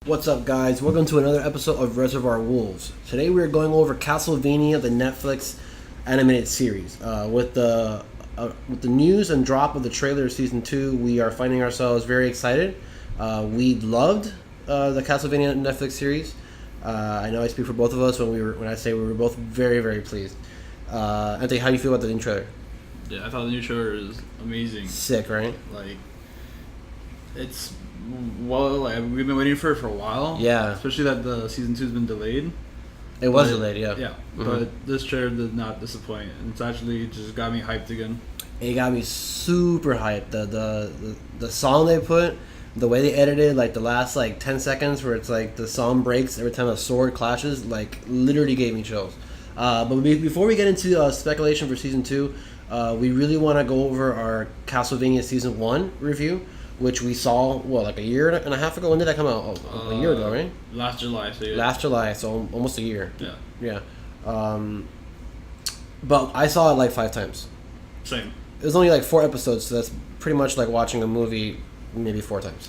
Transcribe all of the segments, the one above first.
What's up, guys? Welcome to another episode of Reservoir Wolves. Today we are going over Castlevania, the Netflix animated series. With the news and drop of the trailer of season 2, we are finding ourselves very excited. We loved the Castlevania Netflix series. I know I speak for both of us when I say we were both very, very pleased. Anthony, how do you feel about the new trailer? Yeah, I thought the new trailer is amazing. Sick, right? Like, it's we've been waiting for it for a while. Yeah. Especially that the season 2's been delayed. It was delayed, yeah. Yeah, Mm-hmm. But this trailer did not disappoint. It's actually just got me hyped again. It got me super hyped. The song they put, the way they edited, like the last 10 seconds where it's like the song breaks every time a sword clashes, like literally gave me chills. But before we get into speculation for season 2, we really want to go over our Castlevania season 1 review, which we saw like a year and a half ago. When did that come out? A year ago, right? Last July. So yeah. Last July, so almost a year. Yeah. But I saw it like 5 times. Same. It was only like 4 episodes, so that's pretty much like watching a movie maybe 4 times.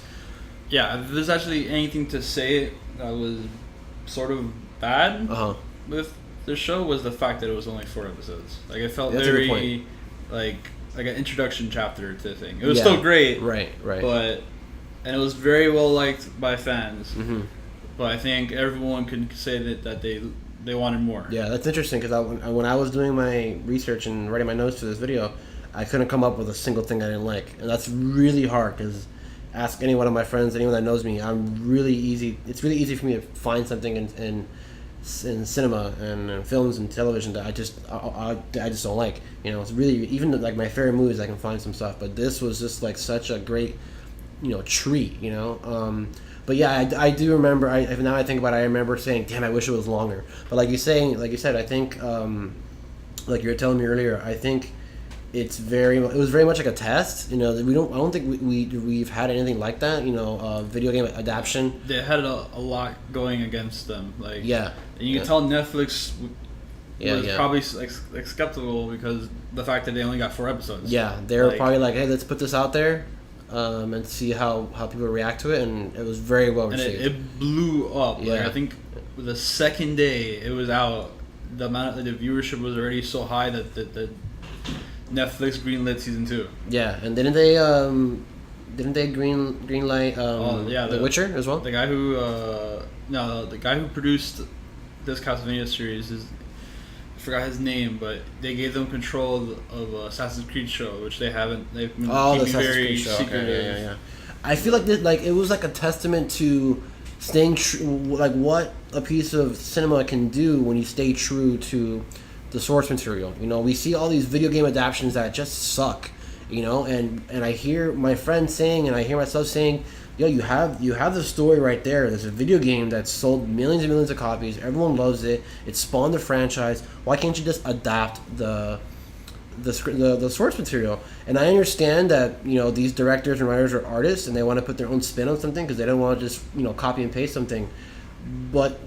Yeah, if there's actually anything to say that was sort of bad with the show was the fact that it was only 4 episodes. Like, it felt very like an introduction chapter to the thing. It was still great. Right. And it was very well liked by fans. Mm-hmm. But I think everyone can say that they wanted more. Yeah, that's interesting because when I was doing my research and writing my notes for this video, I couldn't come up with a single thing I didn't like, and that's really hard. Because ask any one of my friends, anyone that knows me, It's really easy for me to find something in cinema and in films and television that I just don't like. You know, it's really even like my favorite movies. I can find some stuff, but this was just like such a great, treat. But yeah, I do remember. Now I think about it, I remember saying, "Damn, I wish it was longer." But like you said, I think, like you were telling me earlier, I think it was very much like a test. I don't think we've had anything like that. Video game adaptation. They had a lot going against them. Like, yeah, and you can tell Netflix was probably like skeptical because the fact that they only got 4 episodes. Yeah, they were probably like, "Hey, let's put this out there." And see how people react to it, and it was very well received. And it blew up. Yeah. Like, I think the second day it was out, the viewership was already so high that Netflix greenlit season 2. Yeah, and didn't they greenlight The Witcher as well? The guy who produced this Castlevania series I forgot his name, but they gave them control of Assassin's Creed show, which they haven't. They've been keeping very secretive. Okay, yeah. I feel like it was like a testament to staying true, like what a piece of cinema can do when you stay true to the source material. We see all these video game adaptations that just suck. And I hear my friends saying, and I hear myself saying, "Yo, you have the story right there. There's a video game that's sold millions and millions of copies. Everyone loves it. It spawned the franchise. Why can't you just adapt the source material?" And I understand that these directors and writers are artists and they want to put their own spin on something because they don't want to just copy and paste something. But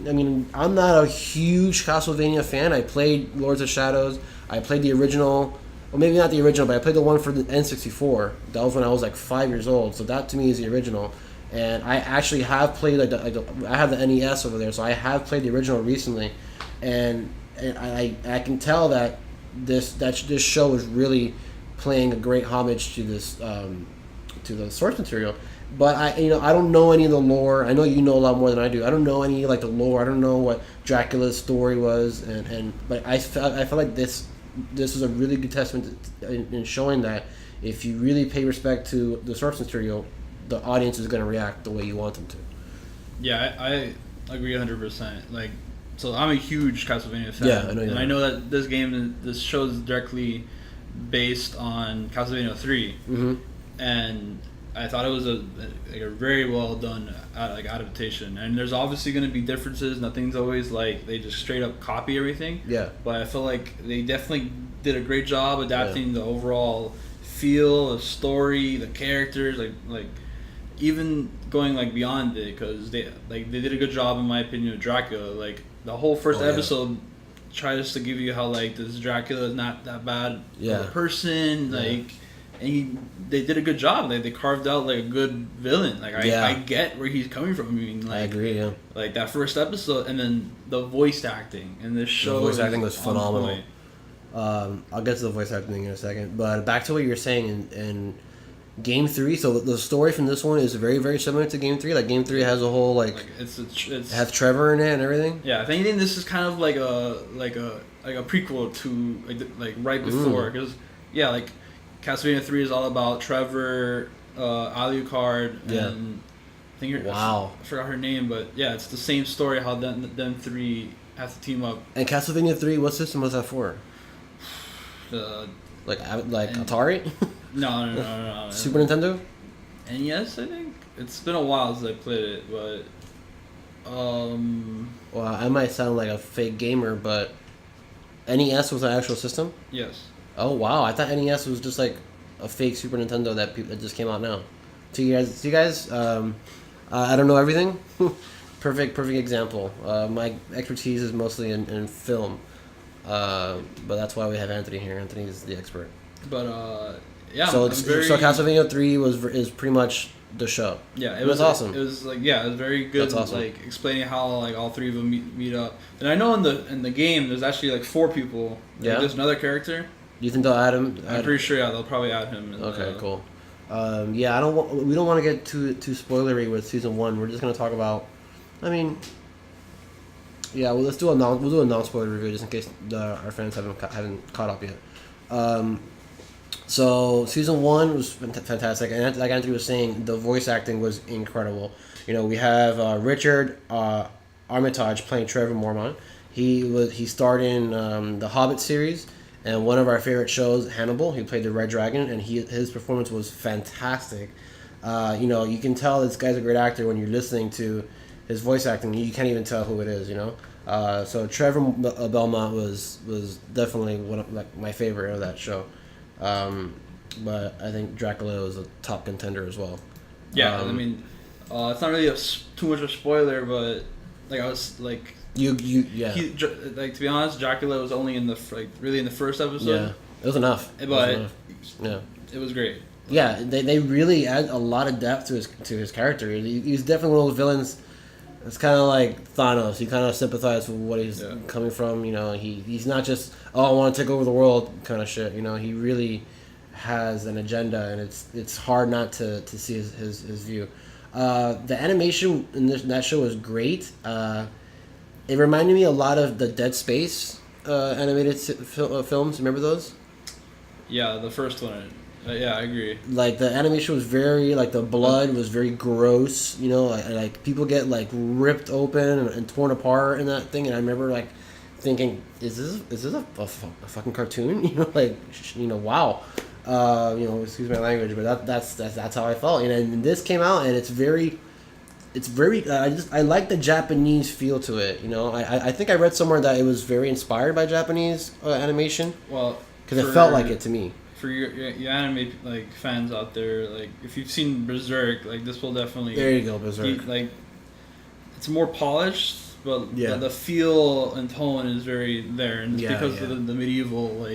I mean, I'm not a huge Castlevania fan. I played Lords of Shadows. I played the original. Well, maybe not the original, but I played the one for the N64. That was when I was like 5 years old. So that to me is the original. And I actually have played I have the NES over there, so I have played the original recently, and I can tell that this show is really playing a great homage to this to the source material. But I don't know any of the lore. I know you know a lot more than I do. I don't know any the lore. I don't know what Dracula's story was, but I felt like this was a really good testament in showing that if you really pay respect to the source material, the audience is going to react the way you want them to. Yeah, I agree 100%. Like, so I'm a huge Castlevania fan. Yeah, I know you are. And I know that this show is directly based on Castlevania 3. Mm-hmm. And I thought it was a very well done adaptation, and there's obviously going to be differences. Nothing's always like they just straight up copy everything. Yeah. But I feel like they definitely did a great job adapting the overall feel, the story, the characters, like even going beyond it, because they did a good job in my opinion with Dracula. Like the whole first episode tries to give you how this Dracula is not that bad of a person. they did a good job. They carved out like a good villain. Like I get where he's coming from. I mean, like, I agree. Yeah, like that first episode, and then the voice acting in this show. The voice acting was phenomenal. I'll get to the voice acting in a second, but back to what you were saying in Game 3. So the story from this one is very, very similar to Game 3. Like Game 3 has a whole it has Trevor in it and everything. Yeah, if anything, this is kind of like a prequel to like right before, because like Castlevania 3 is all about Trevor, Alucard, and I think I forgot her name, but yeah, it's the same story how them three have to team up. And Castlevania 3, what system was that for? Like Atari? No. Super Nintendo? NES, I think. It's been a while since I played it, but well, I might sound like a fake gamer, but NES was an actual system? Yes. Oh wow, I thought NES was just like a fake Super Nintendo that just came out now. To you guys, I don't know everything. perfect example. My expertise is mostly in film. But that's why we have Anthony here. Anthony is the expert. But yeah. So so Castlevania 3 is pretty much the show. Yeah, it was awesome. It was like it was very good. That's awesome. Like explaining how like all three of them meet up. And I know in the game there's actually like 4 people. Like, there's another character. Do you think they'll add him? I'm pretty sure. Yeah, they'll probably add him. Okay, cool. Yeah, we don't want to get too spoilery with season 1. We're just gonna talk about. I mean. Yeah, well, we'll do a non-spoiler review just in case our fans haven't caught up yet. So season 1 was fantastic, and like Anthony was saying, the voice acting was incredible. You know, we have Richard Armitage playing Trevor Mormont. He starred in the Hobbit series and one of our favorite shows, Hannibal. He played the Red Dragon, and his performance was fantastic. You know, you can tell this guy's a great actor when you're listening to his voice acting. You can't even tell who it is, you know. So Trevor Belmont was definitely one of my favorite of that show. But I think Dracula was a top contender as well. Yeah, I mean, it's not really too much of a spoiler, but like I was like, like to be honest, Dracula was only in the really in the first episode. Yeah, it was enough. But it was great. Yeah, they really add a lot of depth to his character. He's definitely one of those villains. It's kind of like Thanos. You kind of sympathize with what he's coming from. You know, he's not just I want to take over the world kind of shit. You know, he really has an agenda, and it's hard not to see his view. The animation in that show was great. It reminded me a lot of the Dead Space animated films. Remember those? Yeah, the first one. Yeah, I agree. Like the animation was very the blood was very gross. You know, like people get ripped open and torn apart in that thing. And I remember thinking, is this a fucking cartoon? You know, wow. You know, excuse my language, but that's how I felt. And this came out, and it's very. I like the Japanese feel to it. You know, I think I read somewhere that it was very inspired by Japanese animation. Well, because it felt like it to me. For your anime fans out there, if you've seen Berserk, this will definitely. There you go, Berserk. It's more polished, but the feel and tone is very there, and it's because of the medieval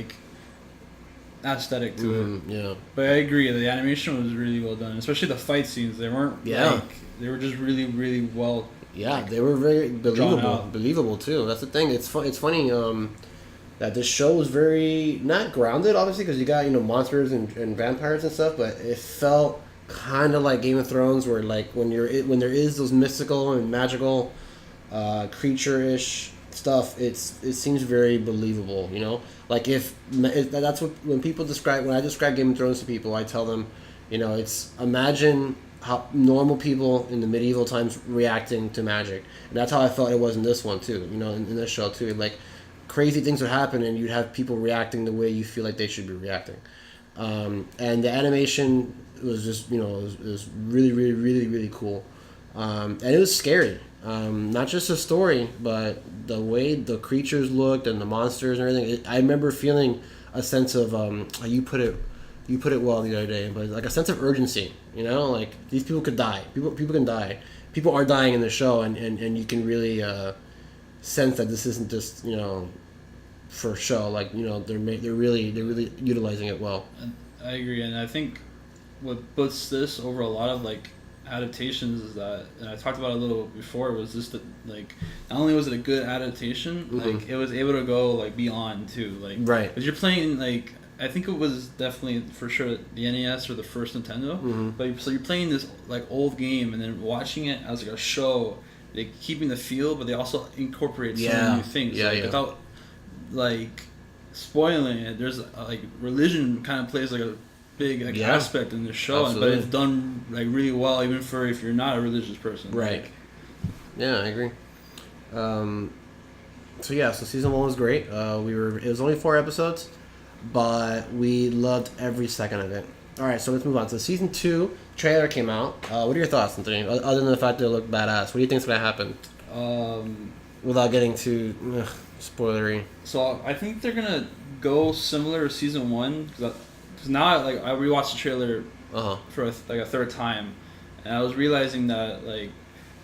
aesthetic to it. Yeah. But I agree, the animation was really well done, especially the fight scenes. They weren't they were just really, really well. Yeah, they were very believable too. That's the thing. It's funny. That this show was very not grounded, obviously, because you got monsters and vampires and stuff, but it felt kind of like Game of Thrones, where when there is those mystical and magical, creature-ish stuff, it seems very believable. You know, if that's what when I describe Game of Thrones to people, I tell them, it's imagine how normal people in the medieval times reacting to magic, and that's how I felt it was in this one too. In this show too, crazy things would happen, and you'd have people reacting the way you feel like they should be reacting. And the animation was just, it was really, really, really, really cool. And it was scary. Not just the story, but the way the creatures looked and the monsters and everything. I remember feeling a sense of, you put it well the other day, but a sense of urgency. These people could die. People can die. People are dying in the show, and you can really sense that this isn't just for show. They're really utilizing it well. And I agree, and I think what puts this over a lot of like adaptations is that, and I talked about it a little before, was just that like not only was it a good adaptation, like it was able to go like beyond too, like right, because you're playing like I think it was definitely for sure the NES or the first Nintendo, but so you're playing this like old game and then watching it as like a show, like keeping the feel, but they also incorporate so many new things, without like spoiling it. There's like religion kind of plays like a big like aspect in the show, but it's done like really well, even for if you're not a religious person. Right. Like, yeah, I agree. So season 1 was great. It was only 4 episodes, but we loved every second of it. All right, so let's move on. So season 2 trailer came out. What are your thoughts, Anthony? Other than the fact that it looked badass, what do you think's gonna happen? Without getting too spoilery. So I think they're gonna go similar to season 1 because now I rewatched the trailer for a third time, and I was realizing that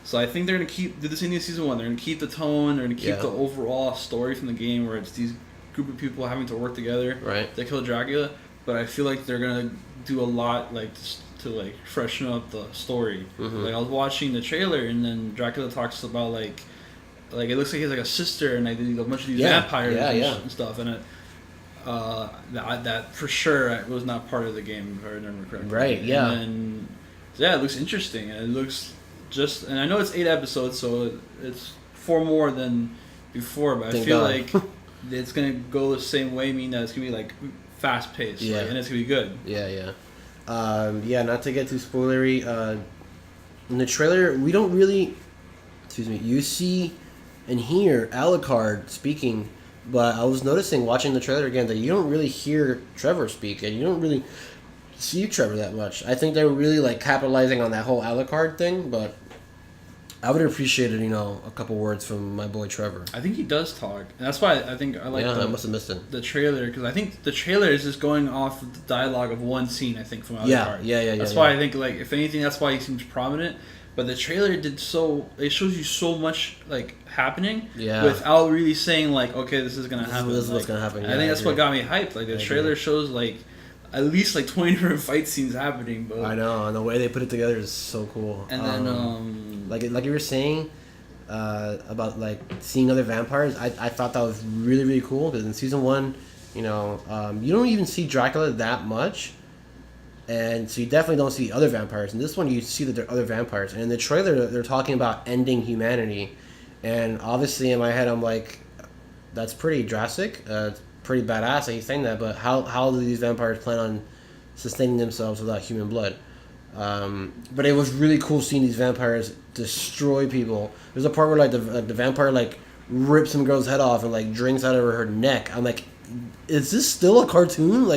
so I think they're gonna do the same thing as season 1. They're gonna keep the tone. They're gonna keep the overall story from the game, where it's these group of people having to work together to kill Dracula. But I feel like they're gonna do a lot to freshen up the story. Like I was watching the trailer, and then Dracula talks about like it looks like he has like a sister, and like a bunch of these vampires and stuff, and that for sure was not part of the game, if I remember correctly. Right. Yeah. And it looks interesting, and it looks and I know it's 8 episodes, so it's 4 more than before, but I feel like it's gonna go the same way, meaning that it's gonna be like fast paced, and it's gonna be good. Not to get too spoilery, in the trailer we don't really, you see and hear Alucard speaking, but I was noticing watching the trailer again that you don't really hear Trevor speak, and you don't really see Trevor that much. I think they were really like capitalizing on that whole Alucard thing, but I would have appreciated, a couple words from my boy Trevor. I think he does talk, and that's why I think I like. I must have missed it. The trailer, because I think the trailer is just going off of the dialogue of one scene. I think from Alucard. That's why I think if anything, that's why he seems prominent. But the trailer it shows you so much happening without really saying okay, this is gonna happen. This is what's gonna happen. I think that's what got me hyped. The trailer shows at least 20 different fight scenes happening. But I know, and the way they put it together is so cool. And then like you were saying about seeing other vampires, I thought that was really, really cool, because in season 1, you don't even see Dracula that much. And so you definitely don't see other vampires. In this one, you see that there are other vampires. And in the trailer, they're talking about ending humanity. And obviously, in my head, I'm like, that's pretty drastic. It's pretty badass that he's saying that. But how do these vampires plan on sustaining themselves without human blood? But it was really cool seeing these vampires destroy people. There's a part where the vampire rips some girl's head off and drinks out of her neck. I'm like, is this still a cartoon?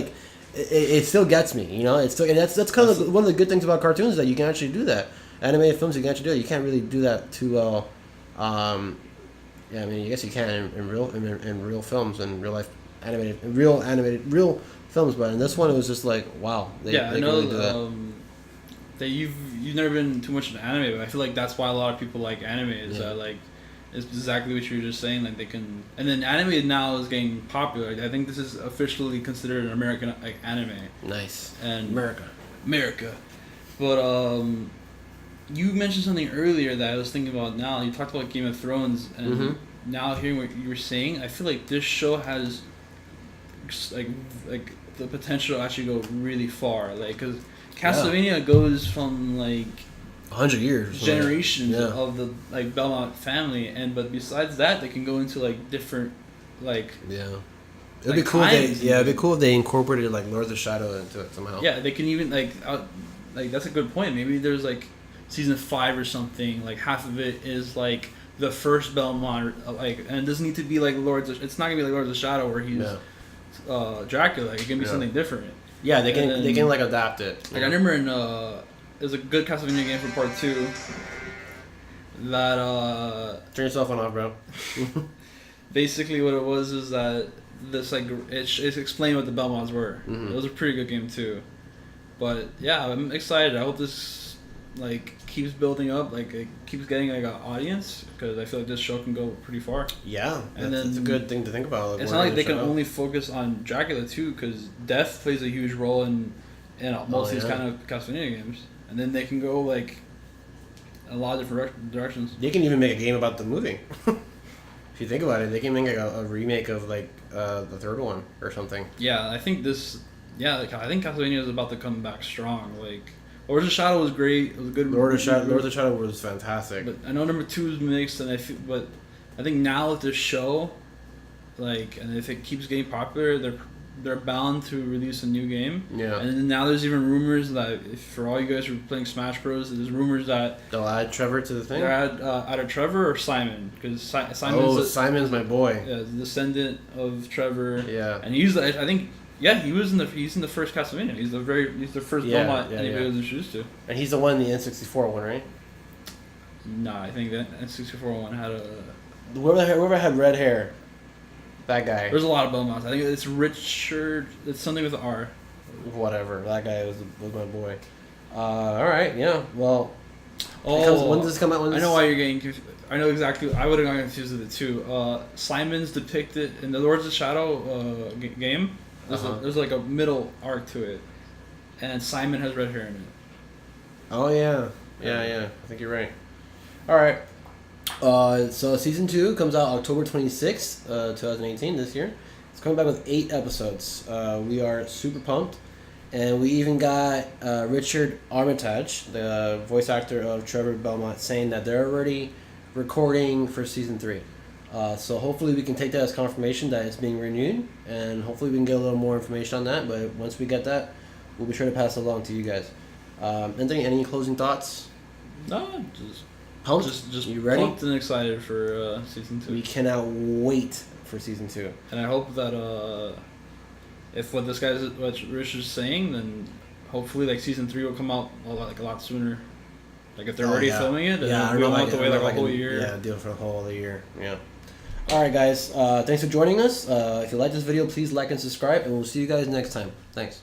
It still gets me, It's still, and that's kind of one of the good things about cartoons, is that you can actually do that. Animated films, you can actually do it. You can't really do that too well. I guess you can in real films and real life real films, but in this one it was just wow. I know really do that you've never been too much into anime, but I feel like that's why a lot of people like anime. Is that it's exactly what you were just saying. They can, and then anime now is getting popular. I think this is officially considered an American anime. Nice. And America. But you mentioned something earlier that I was thinking about now. You talked about Game of Thrones, and now hearing what you were saying, I feel like this show has the potential to actually go really far. Because Castlevania goes from 100 years, generations of the Belmont family, but besides that, they can go into different it'd be cool. It'd be cool if they incorporated Lords of Shadow into it somehow. Yeah, they can even that's a good point. Maybe there's season 5 or something. Half of it is the first Belmont, and it doesn't need to be Lords. It's not gonna be Lords of Shadow where he's Dracula. It can be something different. Yeah, they can adapt it. I remember in there's a good Castlevania game for part 2 that turn your cell phone off, bro. Basically what it was is that this it explained what the Belmonts were. It was a pretty good game too. But yeah, I'm excited. I hope this like keeps building up, like it keeps getting like an audience, because I feel like this show can go pretty far. Yeah, and then it's a good thing to think about. Like, it's not like they can only focus on Dracula too, because death plays a huge role in most of these kind of Castlevania games, and then they can go like a lot of different directions. They can even make a game about the movie. If you think about it, they can make a remake of like the third one or something. Yeah, I think this. Yeah, like, I think Castlevania is about to come back strong. Like, Lords of Shadow was great. It was a good. Lords of Shadow was fantastic. But I know number 2 is mixed, and but I think now with this show, like, and if it keeps getting popular, they're bound to release a new game. Yeah. And then now there's even rumors that for all you guys who are playing Smash Bros, there's rumors that they'll add Trevor to the thing. They'll add either Trevor or Simon, because Simon's my boy. Yeah, the descendant of Trevor. Yeah. And I think. Yeah, he's in the first Castlevania. He's the first Belmont anybody was introduced to. And he's the one in the N64 one, right? Nah, I think that N64 one had a. Whoever had red hair, that guy. There's a lot of Belmonts. I think it's Richard. It's something with an R. Whatever. That guy was my boy. All right. Yeah. Well. When does this come out? I know why you're getting confused. I know exactly. I would have gotten confused with it too. Simon's depicted in the Lords of Shadow game. There's like a middle arc to it, and Simon has red hair in it. Oh yeah. I think you're right. All right. So season 2 comes out October 26th, 2018. This year, it's coming back with 8 episodes. We are super pumped, and we even got Richard Armitage, the voice actor of Trevor Belmont, saying that they're already recording for season 3. So hopefully we can take that as confirmation that it's being renewed, and hopefully we can get a little more information on that. But once we get that, we'll be sure to pass it along to you guys. Anthony, any closing thoughts? No, just pumped. Just you ready? Pumped and excited for season 2. We cannot wait for season 2. And I hope that if what Rich is saying, then hopefully like season 3 will come out a lot sooner. Like if they're already filming it, then we don't have to wait like a whole year. Yeah, deal for a whole other year. Yeah. All right, guys. Thanks for joining us. If you like this video, please like and subscribe, and we'll see you guys next time. Thanks.